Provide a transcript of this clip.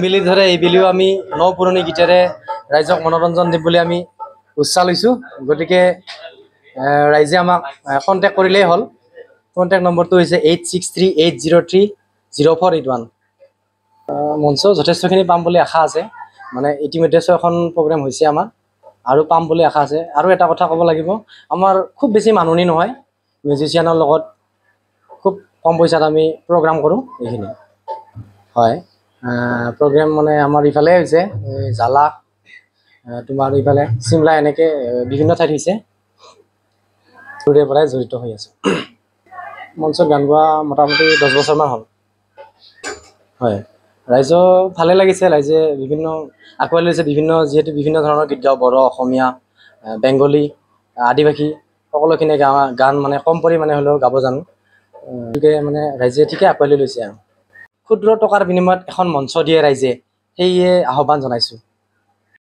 বিলি ধৰে এই বিলিও আমি ন পুৰণি গীতেৰে ৰাইজক মনোৰঞ্জন দিম বুলি আমি উৎসাহ লৈছোঁ। গতিকে ৰাইজে আমাক কণ্টেক্ট কৰিলেই হ'ল। কণ্টেক্ট নম্বৰটো হৈছে 8638030481। মঞ্চ যথেষ্টখিনি পাম বুলি আশা আছে। মানে ইতিমধ্যে 6খন প্ৰগ্ৰেম হৈছে আমাৰ, আৰু পাম বুলি আশা আছে। আৰু এটা কথা ক'ব লাগিব, আমাৰ খুব বেছি মানুহনি নহয়, মিউজিচিয়ানৰ লগত খুব কম পইচাত আমি প্ৰগ্ৰাম কৰোঁ। এইখিনি হয় প্ৰগ্ৰেম মানে আমাৰ ইফালে হৈছে জালা, তোমাৰ ইফালে চিমলা, এনেকৈ বিভিন্ন ঠাইত হৈছে। সৰুৰে পৰাই জড়িত হৈ আছোঁ। মঞ্চত গান গোৱা মোটামুটি 10 বছৰমান হ'ল। হয় ৰাইজৰ ভালে লাগিছে। ৰাইজে বিভিন্ন আঁকোৱালি লৈছে, যিহেতু বিভিন্ন ধৰণৰ গীত গাওঁ, বড়ো, অসমীয়া, বেংগলী, আদিবাসী সকলোখিনি গান মানে কম পৰিমাণে হ'লেও গাব জানো। গতিকে মানে ৰাইজে ঠিকে আঁকোৱালি লৈছে। আৰু ক্ষুদ্ৰ টকাৰ বিনিময়ত এখন মঞ্চ দিয়ে ৰাইজে, সেয়ে আহ্বান জনাইছোঁ।